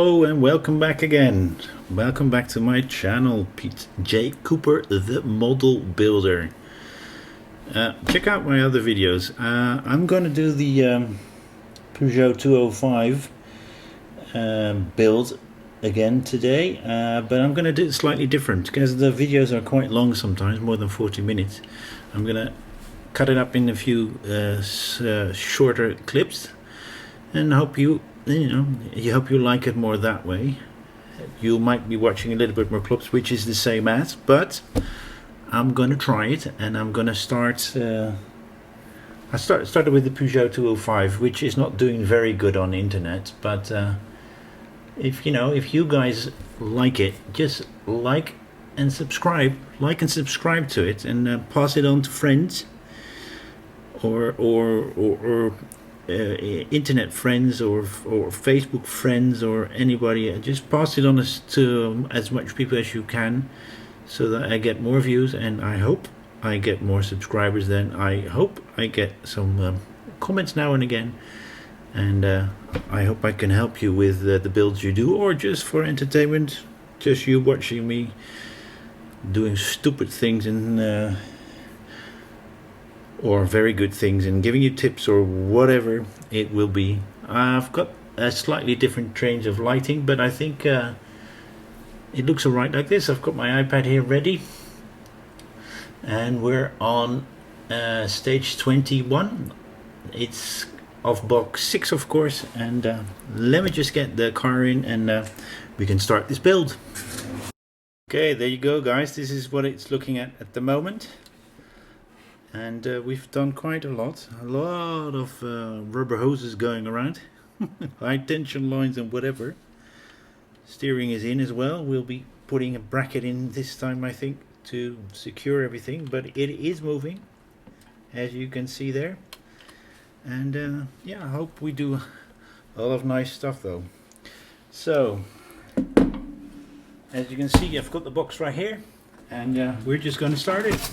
Hello and welcome back again. Welcome back to my channel, Pete J. Cooper, the model builder. Check out my other videos. I'm going to do the Peugeot 205 build again today, but I'm going to do it slightly different because the videos are quite long sometimes, more than 40 minutes. I'm going to cut it up in a few shorter clips and hope you hope you like it more that way. You might be watching a little bit more clips, which is the same as, but I'm gonna try it, and I'm gonna start. I started with the Peugeot 205, which is not doing very good on the internet. But if you guys like it, just like and subscribe to it, and pass it on to friends or internet friends or Facebook friends or anybody. Just pass it on to as much people as you can, so that I get more views, and I hope I get more subscribers. Then I hope I get some comments now and again, and I hope I can help you with the builds you do, or just for entertainment, just you watching me doing stupid things and or very good things and giving you tips or whatever it will be. I've got a slightly different range of lighting, but I think it looks alright like this. I've got my iPad here ready, and we're on stage 21. It's of box 6, of course, and let me just get the car in, and we can start this build. Okay, there you go, guys. This is what it's looking at the moment. And we've done quite a lot of rubber hoses going around, high tension lines and whatever. Steering is in as well. We'll be putting a bracket in this time, I think, to secure everything, but it is moving, as you can see there. And yeah, I hope we do a lot of nice stuff though. So as you can see, I've got the box right here, and we're just going to start it.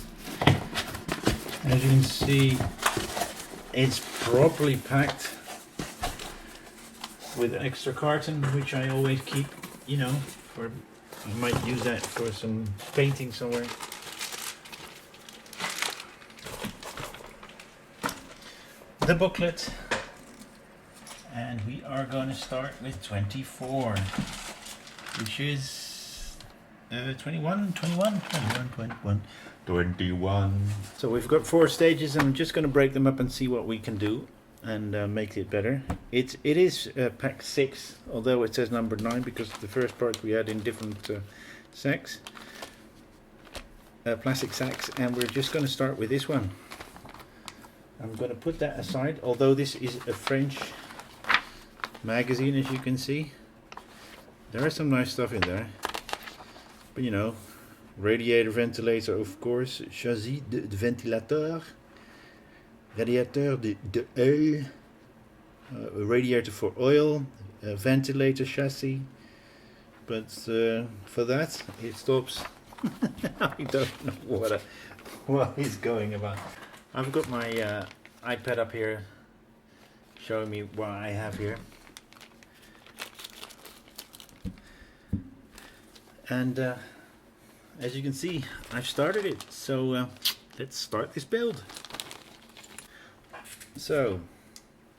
As you can see, it's properly packed with an extra carton, which I always keep, for I might use that for some painting somewhere. The booklet, and we are going to start with 24, which is 21. So we've got 4 stages, and I'm just going to break them up and see what we can do and make it better. It is pack 6, although it says number 9 because the first part we had in different sacks, plastic sacks, and we're just going to start with this one. I'm going to put that aside, although this is a French magazine, as you can see. There is some nice stuff in there, but radiator, ventilator, of course, châssis de ventilateur, radiateur de oil, radiator for oil, ventilator chassis, but for that it stops. I don't know what is going about. I've got my iPad up here showing me what I have here, and as you can see, I've started it, so let's start this build. So,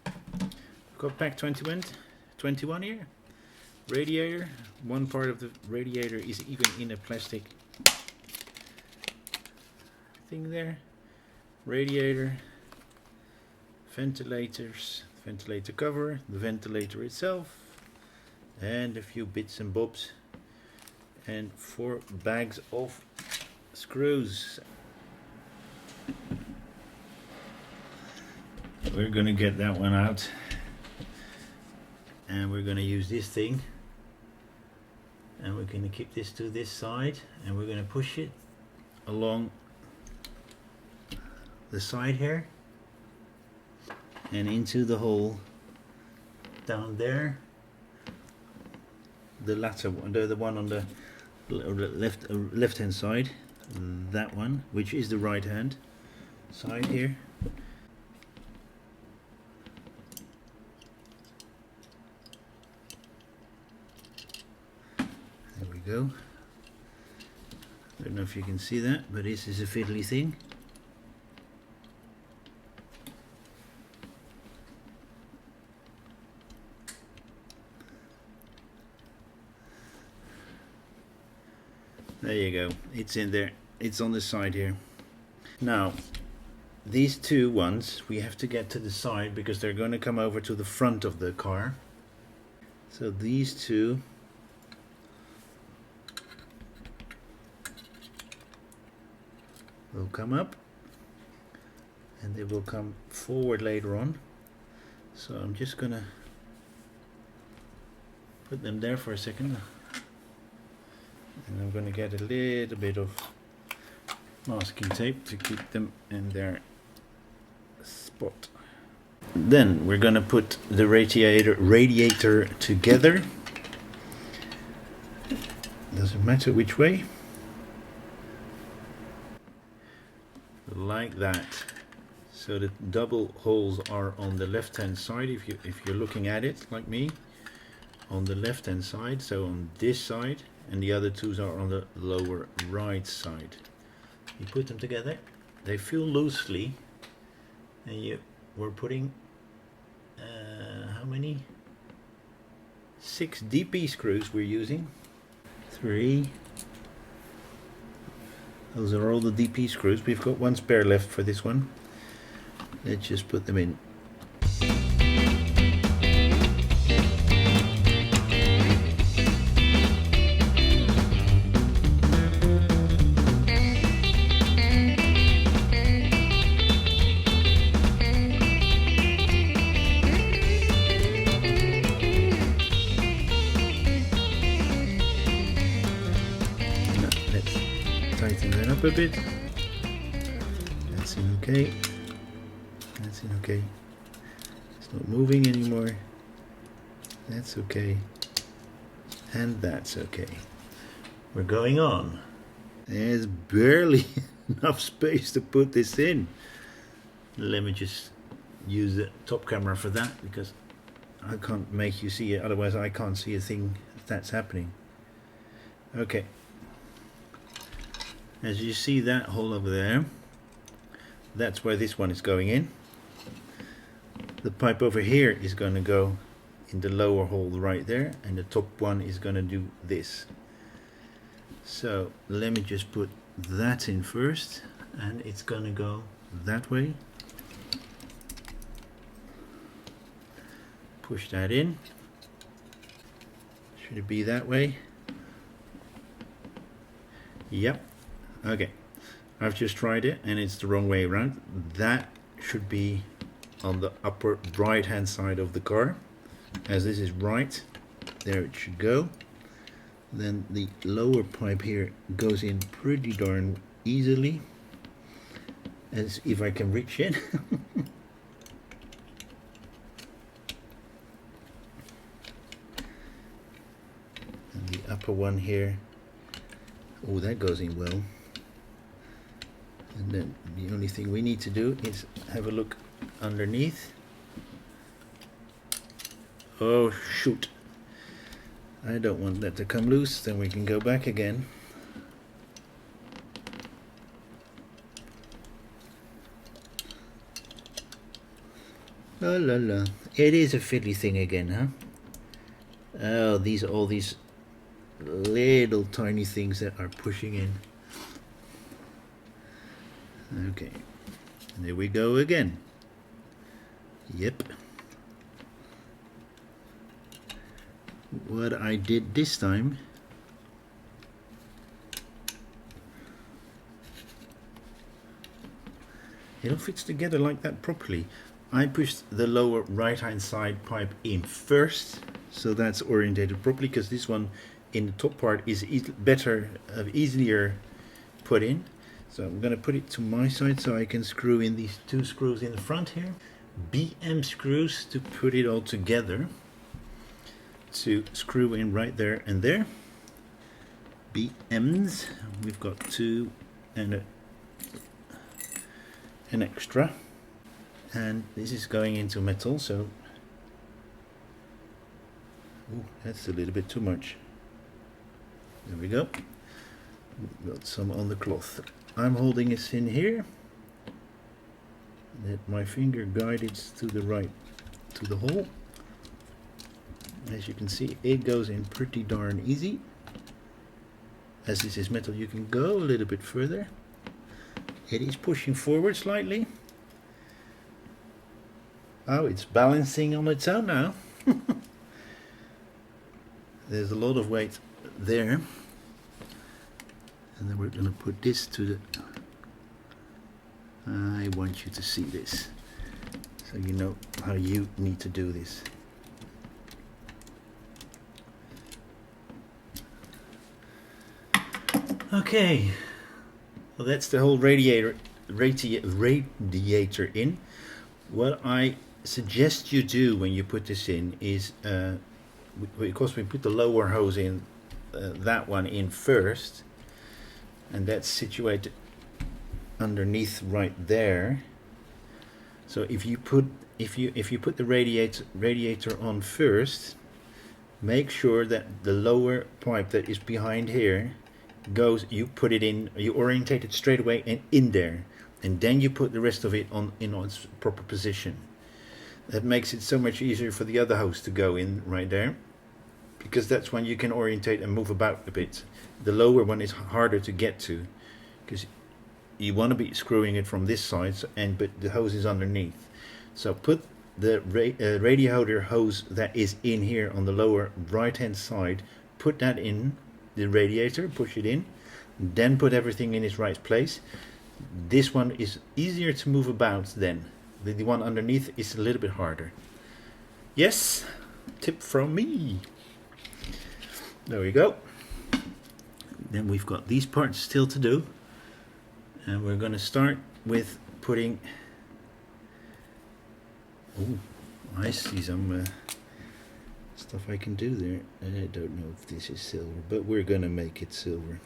we've got pack 21 here. Radiator. One part of the radiator is even in a plastic thing there. Radiator, ventilators, ventilator cover, the ventilator itself, and a few bits and bobs, and 4 bags of screws. We're gonna get that one out, and we're gonna use this thing, and we're gonna keep this to this side, and we're gonna push it along the side here and into the hole down there, the latter one, the one on the left hand side, that one, which is the right hand side here. we go. I don't know if you can see that, but this is a fiddly thing. There you go, it's in there, it's on the side here. Now these two ones we have to get to the side because they're going to come over to the front of the car. So these two will come up and they will come forward later on. So I'm just gonna put them there for a second, and I'm gonna get a little bit of masking tape to keep them in their spot. Then we're gonna put the radiator together. Doesn't matter which way. Like that. So the double holes are on the left hand side if you're looking at it like me, on the left hand side, so on this side, and the other two are on the lower right side. You put them together, they feel loosely, and we're putting how many? 6 DP screws we're using. 3. Those are all the DP screws. We've got one spare left for this one. Let's just put them in. Tighten that up a bit. That's in okay. That's in okay. It's not moving anymore. That's okay. And that's okay. We're going on. There's barely enough space to put this in. Let me just use the top camera for that because I can't make you see it, otherwise I can't see a thing that's happening. Okay. As you see that hole over there, that's where this one is going in. The pipe over here is going to go in the lower hole right there, and the top one is going to do this. So let me just put that in first, and it's going to go that way. Push that in. Should it be that way? Yep. Okay, I've just tried it and it's the wrong way around. That should be on the upper right hand side of the car. As this is right, there it should go. Then the lower pipe here goes in pretty darn easily, as if I can reach in. And the upper one here, oh, that goes in well. And then the only thing we need to do is have a look underneath. Oh shoot, I don't want that to come loose, then we can go back again. Oh la la, it is a fiddly thing again, huh? Oh, all these little tiny things that are pushing in. Okay, and there we go again. Yep. What I did this time, it all fits together like that properly. I pushed the lower right hand side pipe in first, so that's orientated properly, because this one in the top part is easier put in. So I'm going to put it to my side so I can screw in these 2 screws in the front here. BM screws to put it all together. To screw in right there and there. BMs. We've got 2 and an extra. And this is going into metal, so... Ooh, that's a little bit too much. There we go. Got some on the cloth. I'm holding this in here. Let my finger guide it to the right, to the hole. As you can see, it goes in pretty darn easy. As this is metal, you can go a little bit further. It is pushing forward slightly. Oh, it's balancing on its own now. There's a lot of weight there. And then we're going to put this to the... I want you to see this, so you know how you need to do this. Okay, well that's the whole radiator in. What I suggest you do when you put this in is, because we put the lower hose in, that one in first, and that's situated underneath right there. So if you put the radiator on first, make sure that the lower pipe that is behind here goes, you put it in, you orientate it straight away and in there, and then you put the rest of it on in its proper position. That makes it so much easier for the other hose to go in right there, because that's when you can orientate and move about a bit. The lower one is harder to get to, because you want to be screwing it from this side, but the hose is underneath. So put the radiator hose that is in here on the lower right hand side, put that in the radiator, push it in, then put everything in its right place. This one is easier to move about than the one underneath is a little bit harder. Yes, tip from me. There we go. Then we've got these parts still to do, and we're going to start with putting... Oh, I see some stuff I can do there. I don't know if this is silver, but we're going to make it silver.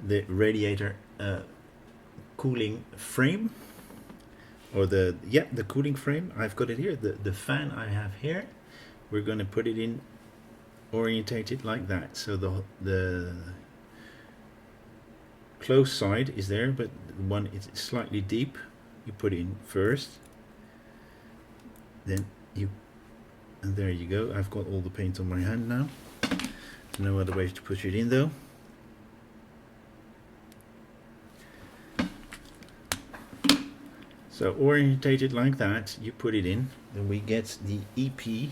The radiator cooling frame, or the cooling frame, I've got it here. The fan I have here, we're going to put it in, orientate it like that, so the close side is there, but the one is slightly deep, you put in first, then and there you go. I've got all the paint on my hand now. No other way to push it in though. So orientate it like that, you put it in, then we get the EP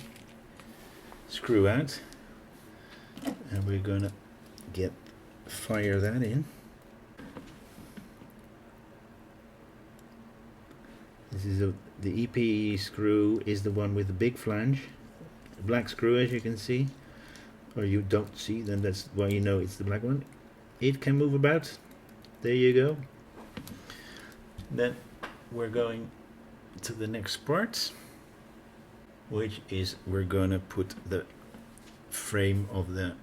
screw out, and we're gonna fire that in. This is the EP screw is the one with the big flange, the black screw, as you can see, or you don't see, then that's why you know it's the black one. It can move about. There you go. Then we're going to the next part, which is we're gonna put the frame of the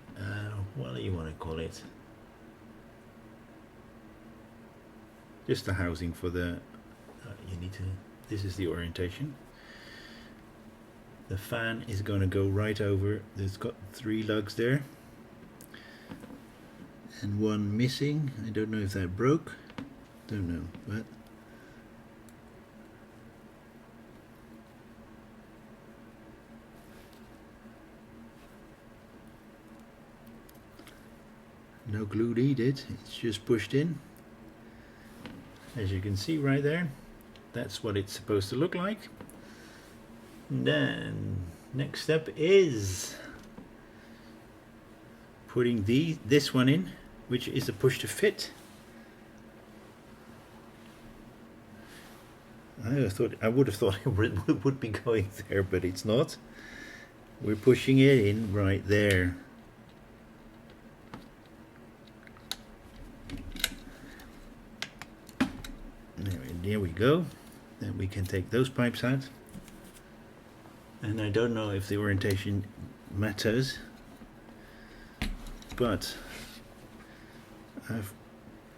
what do you want to call it? Just the housing for the you need to, this is the orientation. The fan is going to go right over. There's got 3 lugs there and one missing. I don't know if that broke, don't know, but no glue needed, it's just pushed in. As you can see right there, that's what it's supposed to look like. And then next step is putting this one in, which is a push to fit. I would have thought it would be going there, but it's not. We're pushing it in right there. There we go. Then we can take those pipes out. And I don't know if the orientation matters, but I've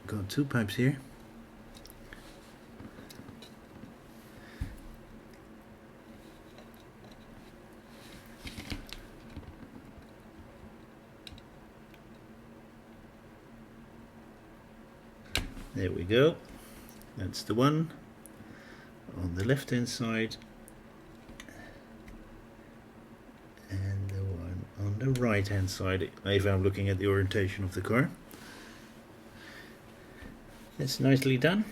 got 2 pipes here. There we go. That's the one on the left hand side and the one on the right hand side if I'm looking at the orientation of the car. That's nicely done.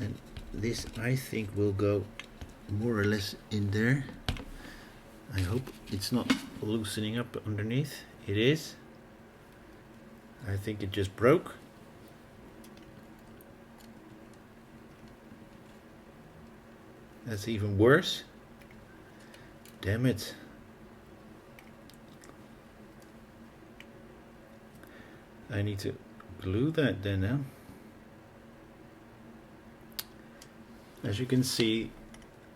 And this I think will go more or less in there. I hope it's not loosening up underneath. It is. I think it just broke. That's even worse. Damn it. I need to glue that then now. As you can see,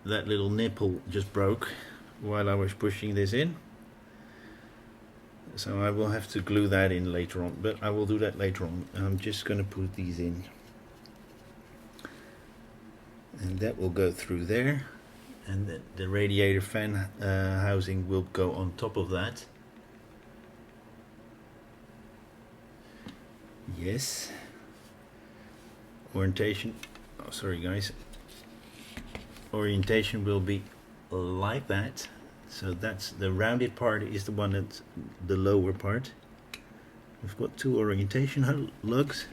that little nipple just broke while I was pushing this in. So I will have to glue that in later on, but I will do that later on. I'm just going to put these in. And that will go through there. And the radiator fan housing will go on top of that. Yes. Orientation. Oh, sorry guys. Orientation will be like that. So that's the rounded part is the one that's the lower part. We've got two orientation lugs.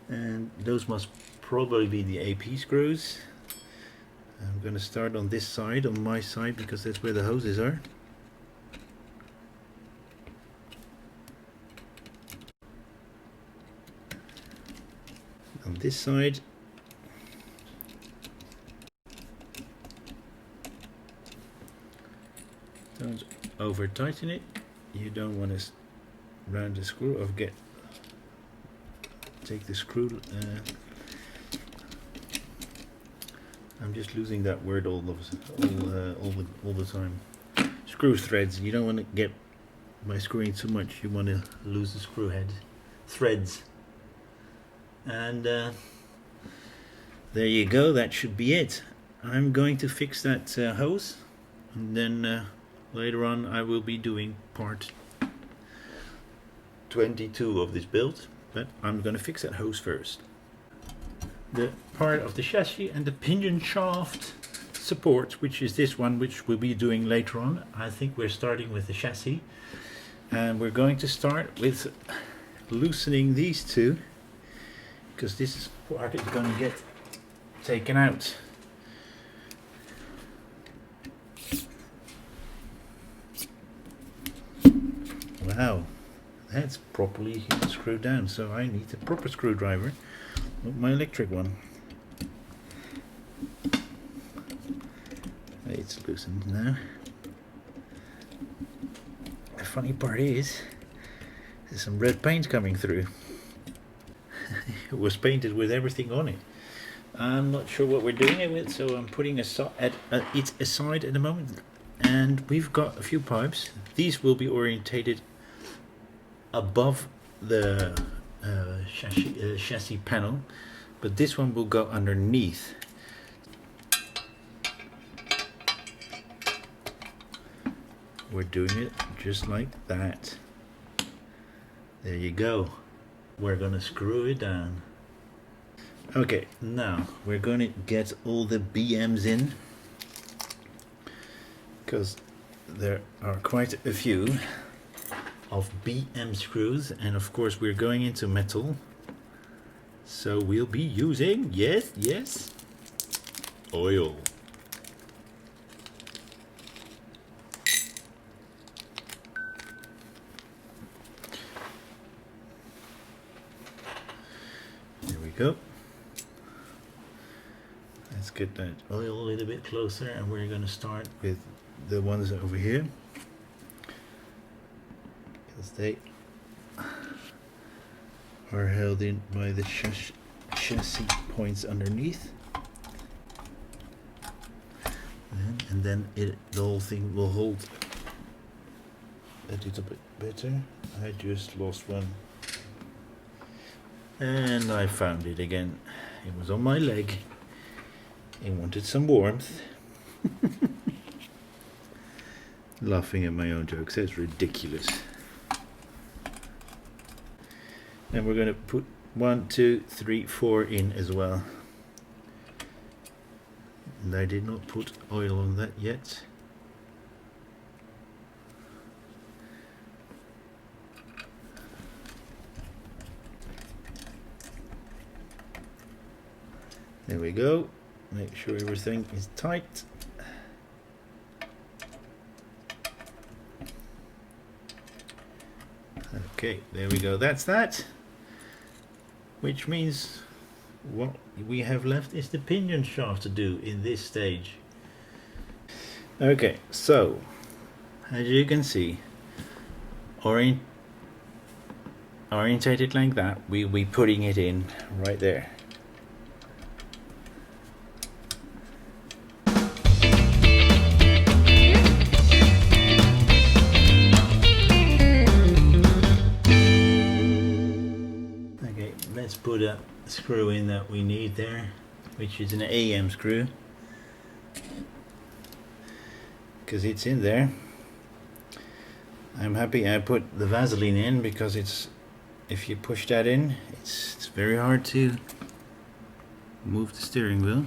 And those must probably be the AP screws. I'm going to start on this side, on my side, because that's where the hoses are. On this side, don't over tighten it. You don't want to round the screw or take the screw. I'm just losing that word all the time. Screw threads. You don't want to get, by screwing too much, you want to lose the screw head threads. And there you go. That should be it. I'm going to fix that hose, and then later on I will be doing part 22 of this build. But I'm going to fix that hose first. The part of the chassis and the pinion shaft support, which is this one, which we'll be doing later on. I think we're starting with the chassis, and we're going to start with loosening these two, because this part is going to get taken out. Wow, that's properly screwed down, so I need a proper screwdriver, not my electric one. It's loosened now. The funny part is, there's some red paint coming through. It was painted with everything on it. I'm not sure what we're doing it with, so I'm putting it aside at the moment. And we've got a few pipes. These will be orientated above the chassis panel, but this one will go underneath. We're doing it just like that. There you go. We're gonna screw it down. Okay, now we're gonna get all the BMs in, because there are quite a few of BM screws, and of course we're going into metal, so we'll be using yes oil. There we go. Let's get that oil a little bit closer, and we're going to start with the ones over here, because they are held in by the chassis points underneath, and then the whole thing will hold a little bit better. I just lost one. And I found it again. It was on my leg. It wanted some warmth. Laughing at my own jokes, that's ridiculous. And we're going to put 1, 2, 3, 4 in as well. And I did not put oil on that yet. There we go. Make sure everything is tight. Okay, there we go. That's that. Which means what we have left is the pinion shaft to do in this stage. Okay, so as you can see, orientated like that, we'll be putting it in right there. Let's put a screw in that we need there, which is an AM screw, because it's in there. I'm happy I put the Vaseline in, because it's, if you push that in, it's very hard to move the steering wheel.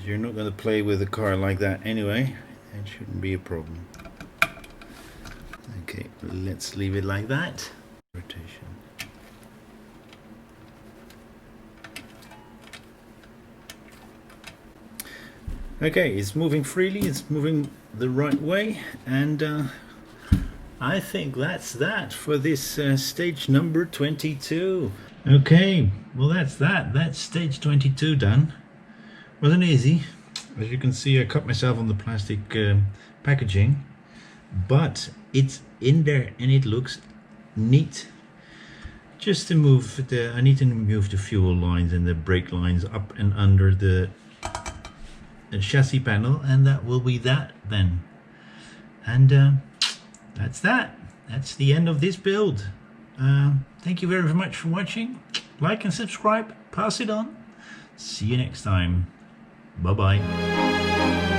You're not going to play with the car like that anyway. It shouldn't be a problem. Okay, let's leave it like that. Rotation. Okay, it's moving freely, it's moving the right way, and I think that's that for this stage number 22. Okay, well that's stage 22 done. Wasn't easy. As you can see, I cut myself on the plastic packaging, but it's in there and it looks neat. Just to move I need to move the fuel lines and the brake lines up and under the chassis panel, and that will be that then. And that's the end of this build. Thank you very much for watching. Like and subscribe, pass it on. See you next time. Bye bye.